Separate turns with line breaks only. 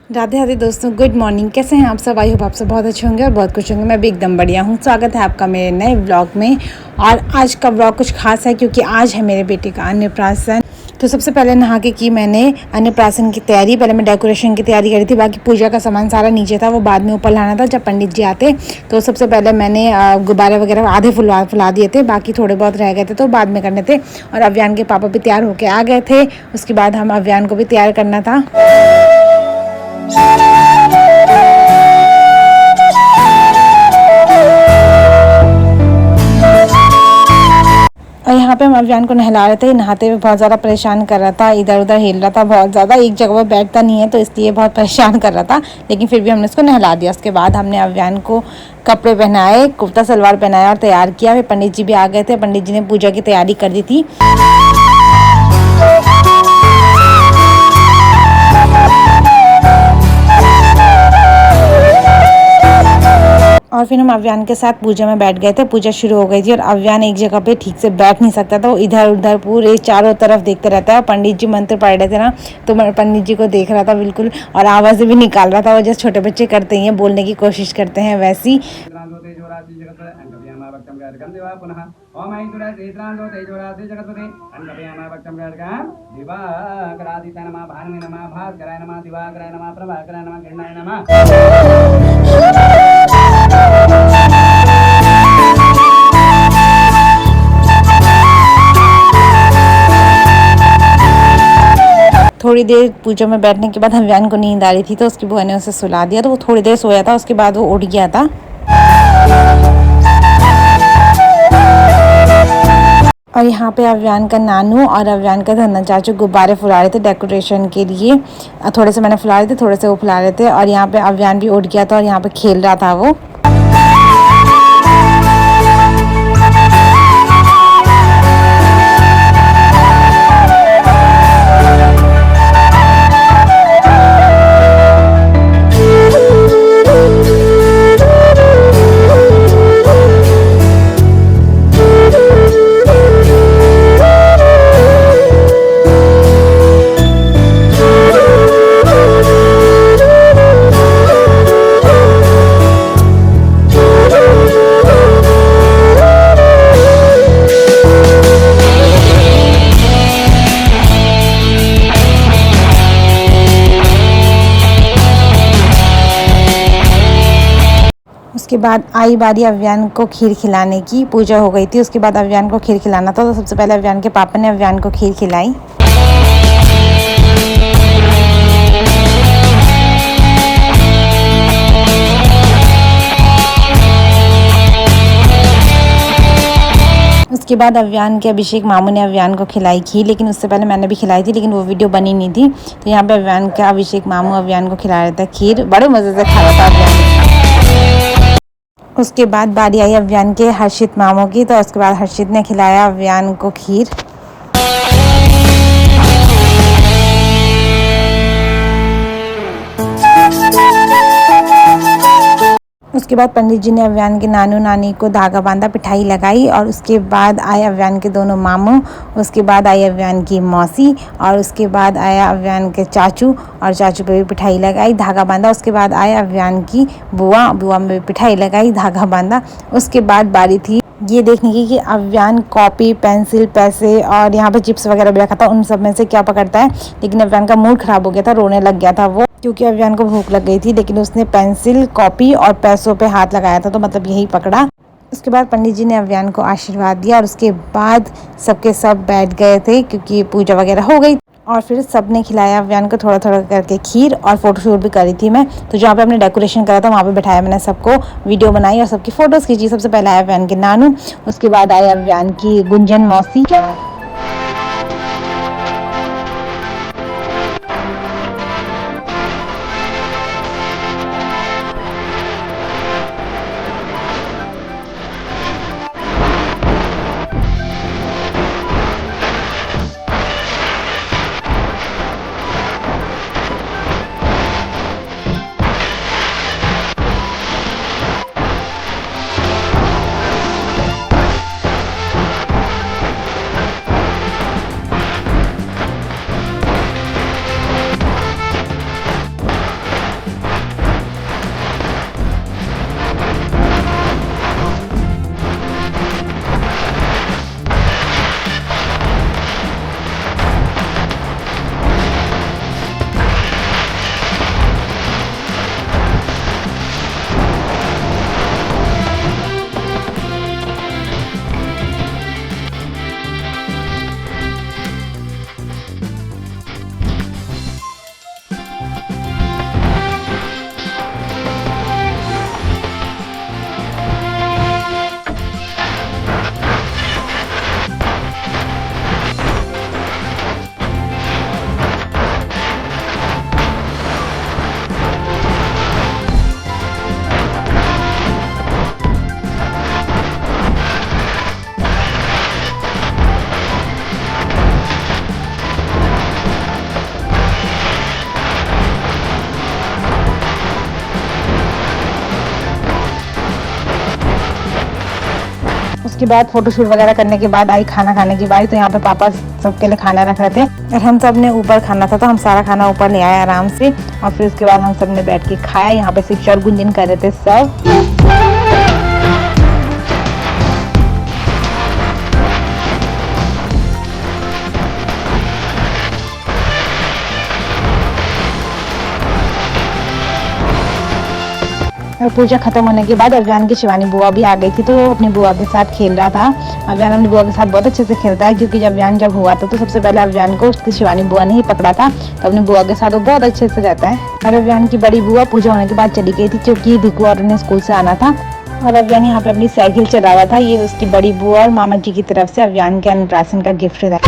राधे राधे दोस्तों, good morning. कैसे हैं आप सब? आई होप आप सब बहुत अच्छे होंगे और बहुत खुश होंगे। मैं भी एकदम बढ़िया हूँ। स्वागत है आपका मेरे नए व्लॉग में। और आज का व्लॉग कुछ खास है क्योंकि आज है मेरे बेटे का अन्नप्राशन। तो सबसे पहले नहा के की मैंने अन्नप्राशन की तैयारी। पहले मैं डेकोरेशन की तैयारी करी थी, बाकी पूजा का सामान सारा नीचे था, वो बाद में ऊपर लाना था जब पंडित जी आते। तो सबसे पहले मैंने गुब्बारे वगैरह आधे फुला दिए थे, बाकी थोड़े बहुत रह गए थे तो बाद में करने थे। और अव्यान के पापा भी तैयार होके आ गए थे। उसके बाद हम अव्यान को भी तैयार करना था। और यहाँ पे हम अव्यान को नहला रहे थे। नहाते हुए बहुत ज़्यादा परेशान कर रहा था, इधर उधर हिल रहा था बहुत ज़्यादा, एक जगह पर बैठता नहीं है तो इसलिए बहुत परेशान कर रहा था। लेकिन फिर भी हमने उसको नहला दिया। उसके बाद हमने अव्यान को कपड़े पहनाए, कुर्ता सलवार पहनाया और तैयार किया। फिर पंडित जी भी आ गए थे। पंडित जी ने पूजा की तैयारी कर दी थी। और फिर हम अव्यान के साथ पूजा में बैठ गए थे। पूजा शुरू हो गई थी और अव्यान एक जगह पे ठीक से बैठ नहीं सकता था, वो इधर उधर पूरे चारों तरफ देखते रहता है। पंडित जी मंत्र पढ़ रहे थे ना, तो पंडित जी को देख रहा था बिल्कुल, और आवाज़ें भी निकाल रहा था। वो जैसे छोटे बच्चे करते हैं, बोलने की कोशिश करते हैं वैसी। थोड़ी देर पूजा में बैठने के बाद अव्यान को नींद आ रही थी तो उसकी बुआ ने उसे सुला दिया, तो वो थोड़ी देर सोया था। उसके बाद वो उठ गया था। और यहाँ पे अव्यान का नानू और अव्यान का धन्ना चाचू गुब्बारे फुला रहे थे डेकोरेशन के लिए। थोड़े से मैंने फुला रहे थे, थोड़े से वो फुला रहे थे। और यहाँ पे अव्यान भी उठ गया था और यहाँ पे खेल रहा था वो। उसके बाद आई बारी अव्यान को खीर खिलाने की। पूजा हो गई थी, उसके बाद अव्यान को खीर खिलाना था। तो सबसे पहले अव्यान के पापा ने अव्यान को खीर खिलाई। उसके बाद अव्यान के अभिषेक मामू ने अव्यान को खिलाई खीर, लेकिन उससे पहले मैंने भी खिलाई थी, लेकिन वो वीडियो बनी नहीं थी। तो यहाँ पे अव्यान का अभिषेक मामू अव्यान को खिला रहे थे खीर। बड़े मज़े से खा रहा था अव्यान। उसके बाद बारी आई अव्यान के हर्षित मामू की, तो उसके बाद हर्षित ने खिलाया अव्यान को खीर। उसके बाद पंडित जी ने अव्यान के नानू नानी को धागा बांधा, पिठाई लगाई। और उसके बाद आए अव्यान के दोनों मामू। उसके बाद आई अव्यान की मौसी। और उसके बाद आया अव्यान के चाचू, और चाचू पे भी पिठाई लगाई, धागा बांधा। उसके बाद आए अव्यान की बुआ, बुआ में भी पिठाई लगाई, धागा बांधा। उसके बाद बारी थी ये देखने की कि अव्यान कॉपी, पेंसिल, पैसे और यहाँ पे चिप्स वगैरह भी रखा था, उन सब में से क्या पकड़ता है। लेकिन अव्यान का मूड खराब हो गया था, रोने लग गया था वो, क्योंकि अव्यान को भूख लग गई थी। लेकिन उसने पेंसिल, कॉपी और पैसों पे हाथ लगाया था, तो मतलब यही पकड़ा। उसके बाद पंडित जी ने अव्यान को आशीर्वाद दिया और उसके बाद सबके सब बैठ गए थे क्योंकि पूजा वगैरह हो गई। और फिर सब ने खिलाया अव्यान को थोड़ा थोड़ा करके खीर, और फोटोशूट भी करी थी मैं। तो जहाँ पे हमने डेकोरेशन करा था वहाँ पे बैठाया मैंने सबको, वीडियो बनाई और सबकी फ़ोटोज़ खींची। सबसे पहले आया अव्यान के नानू, उसके बाद आया अव्यान की गुंजन मौसी। उसके बाद फोटोशूट वगैरह करने के बाद आई खाना खाने की बारी। तो यहाँ पे पापा सबके लिए खाना रख रहे थे और हम सब ने ऊपर खाना था तो हम सारा खाना ऊपर ले आए आराम से। और फिर उसके बाद हम सब ने बैठ के खाया। यहाँ पे शिक्षा और गुंजन कर रहे थे सब। और पूजा खत्म होने के बाद अभियान की शिवानी बुआ भी आ गई थी तो वो अपनी बुआ के साथ खेल रहा था। अभियान अपनी बुआ के साथ बहुत अच्छे से खेलता है क्योंकि जब अभियान जब हुआ था तो सबसे पहले अभियान को उसकी शिवानी बुआ ने ही पकड़ा था। तो अपनी बुआ के साथ वो बहुत अच्छे से रहता है। और अभियान की बड़ी बुआ पूजा होने के बाद चली गई थी क्योंकि दिकू और उन्हें स्कूल से आना था। और अभियान यहाँ पे अपनी साइकिल चला रहा था। ये उसकी बड़ी बुआ और मामा जी की तरफ से अभियान के अन्नप्राशन का गिफ्ट था।